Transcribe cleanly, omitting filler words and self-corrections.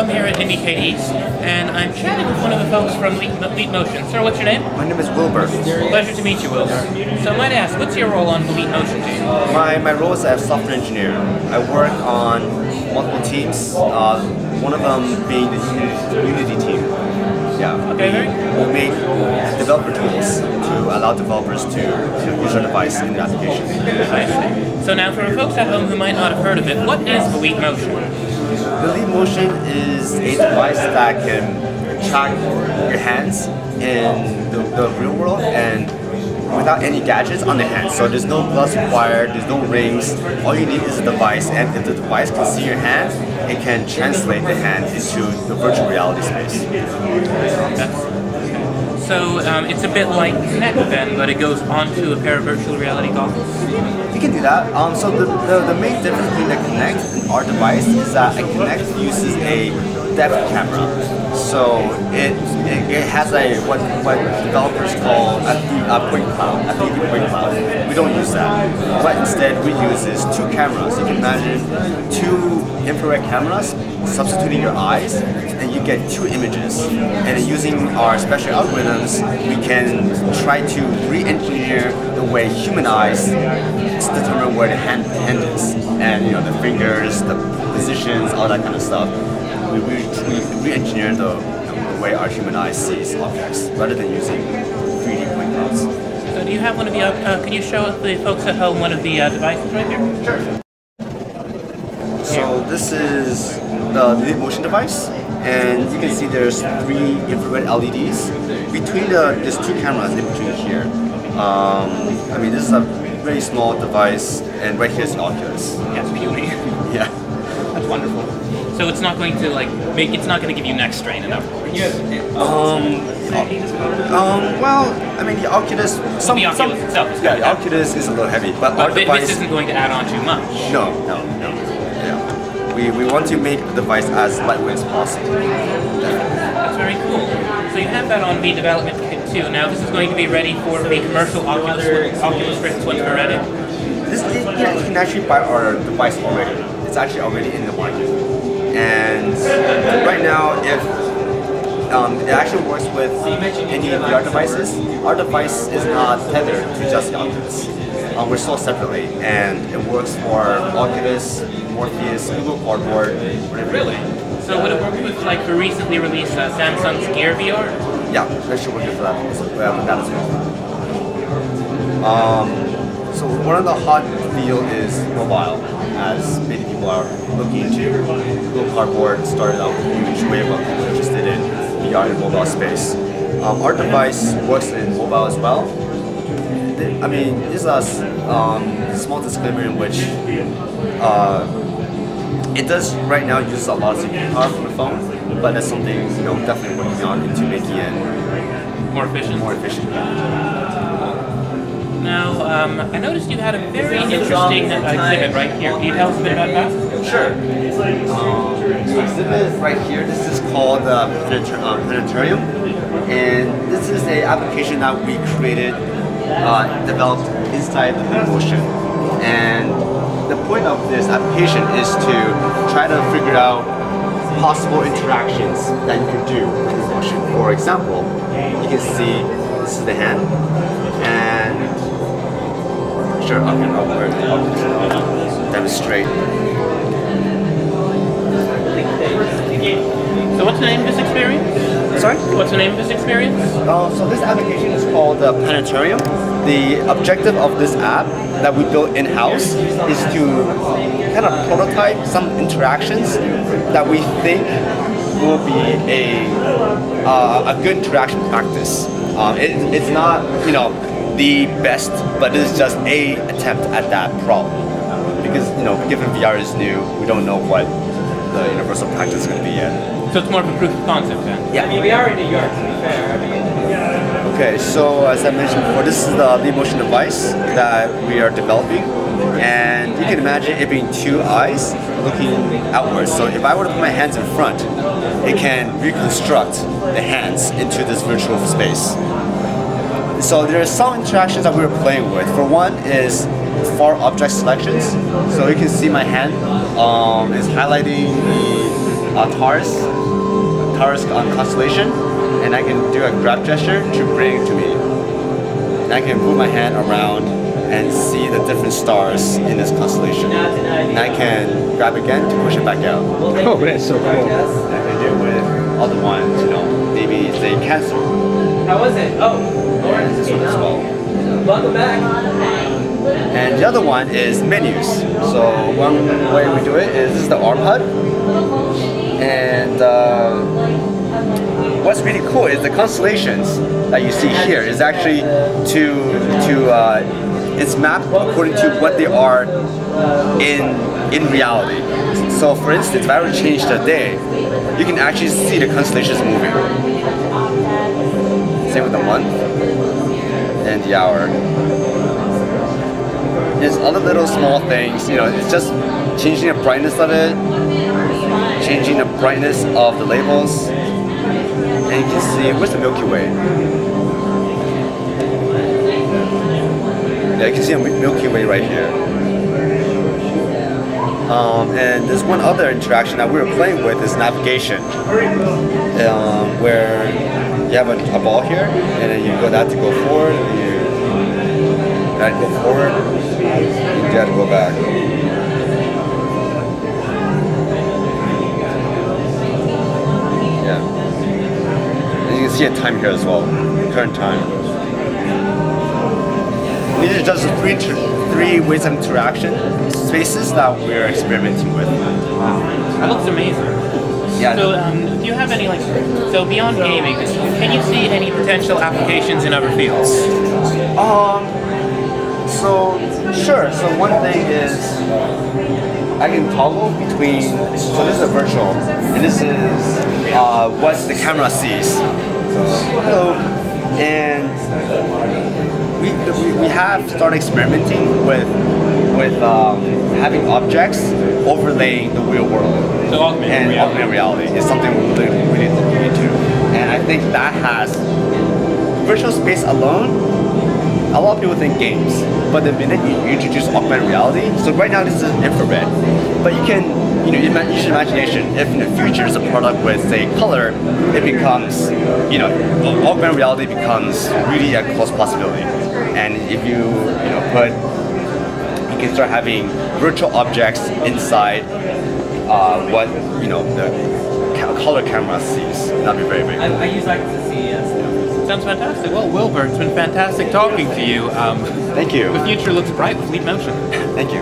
I'm here at Indiecade East, and I'm chatting with one of the folks from Leap Motion. Sir, what's your name? My name is Wilbur. Pleasure to meet you, Wilbur. So I might ask, what's your role on the Leap Motion team? My role is as a software engineer. I work on multiple teams, one of them being the Unity team. Yeah, we make developer tools to allow developers to use their device in the application. I see. So now for folks at home who might not have heard of it, what is the Leap Motion? The Leap Motion is a device that can track your hands in the real world and without any gadgets on the hands. So there's no gloves required, there's no rings. All you need is a device, and if the device can see your hand, it can translate the hand into the virtual reality space. So it's a bit like Kinect then, but it goes onto a pair of virtual reality goggles? You can do that. So the main difference between the Kinect and our device is that a Kinect uses a depth camera. So it has what developers call a point cloud, a 3D point cloud. We don't use that. What instead we use is two cameras. You can imagine two infrared cameras substituting your eyes, and you get two images. And using our special algorithms, we can try to re-engineer the way human eyes determine where the hand is, and the fingers, the positions, all that kind of stuff. We re-engineer the way our human eye sees objects, rather than using 3D point clouds. So do you have one of the, can you show the folks at home one of the devices right here? Sure. So this is the Leap Motion device, and you can see there's 3 infrared LEDs. Between there's 2 cameras in between here. I mean, this is a very small device, and right here is the Oculus. Yes, puny. Yeah. That's wonderful. So it's not going to it's not going to give you neck strain in other words. Well, I mean the Oculus. The Oculus itself is the Oculus is a little heavy, but our device isn't going to add on too much. No. Yeah. We want to make the device as lightweight as possible. That's very cool. So you have that on the development kit too. Now this is going to be ready for the commercial Oculus Rift once we're ready. You can actually buy our device already. It's actually already in the market. And right now, if it actually works with any VR devices, our device is not tethered to just the Oculus. We're sold separately, and it works for Oculus, Morpheus, Google Cardboard. Really? So would it work with the recently released Samsung's Gear VR? Yeah, that should work for that as well. So one of the hot field is mobile, as many people are looking into. Google Cardboard started out with a huge wave of people interested in VR and mobile space. Our device works in mobile as well. I mean, this is a small disclaimer in which it does right now use a lot of CPU power from the phone, but that's something definitely working on into making it more efficient. Now, I noticed you had a very interesting exhibit right here. Can you tell us a bit about that? Sure. The exhibit right here, this is called the Planetarium, and this is an application that we created, developed inside the Leap Motion. And the point of this application is to try to figure out possible interactions that you can do with Leap Motion. For example, you can see this is the hand, and sure, I'll demonstrate. So what's the name of this experience? Sorry? What's the name of this experience? So this application is called the Planetarium. The objective of this app that we built in-house is to kind of prototype some interactions that we think will be a good interaction practice. It's not, the best, but this is just a attempt at that problem. Because given VR is new, we don't know what the universal practice is going to be yet. So it's more of a proof of concept then? Yeah. I mean, we are in New York, to be fair. Okay, so as I mentioned before, this is the Leap Motion device that we are developing, and you can imagine it being 2 eyes looking outwards. So if I were to put my hands in front, it can reconstruct the hands into this virtual space. So there are some interactions that we were playing with. For one is far object selections. So you can see my hand is highlighting Taurus constellation, and I can do a grab gesture to bring it to me. And I can move my hand around and see the different stars in this constellation. And I can grab again to push it back out. Oh, that's so cool. And I can do it with other ones, you know, maybe say Cancer. How was it? Oh, Lawrence This one as well. Welcome back. And the other one is menus. So one way we do it is this is the arm HUD. And what's really cool is the constellations that you see here is actually it's mapped according to what they are in reality. So for instance, if I were to change the day, you can actually see the constellations moving. Same with the month and the hour. There's other little small things, you know, it's just changing the brightness of it, changing the brightness of the labels, and you can see where's the Milky Way. Yeah, you can see a Milky Way right here. And there's one other interaction that we were playing with is navigation, where you have a ball here, and then you go that to go forward, and that go forward, and you have to go back. Yeah. And you can see a time here as well, current time. These are just three ways of interaction spaces that we're experimenting with. Wow, that looks amazing. Yeah. So, do you have any so beyond gaming, can you see any potential applications in other fields? So sure. So one thing is I can toggle between. So this is a virtual, and this is what the camera sees. So hello, and we have started experimenting with having objects overlaying the real world. So augmented reality is something we're really looking into, and I think that has virtual space alone. A lot of people think games, but the minute you introduce augmented reality, so right now this is infrared, but you can, you know, use your imagination. If in the future it's a product with, say, color, it becomes, you know, augmented reality becomes really a close possibility. And if you can start having virtual objects inside what, you know, the color camera sees. That'd be very, very cool. I use like to see, yes. Sounds fantastic. Well, Wilbur, it's been fantastic talking to you. Thank you. The future looks bright with Leap Motion. Thank you.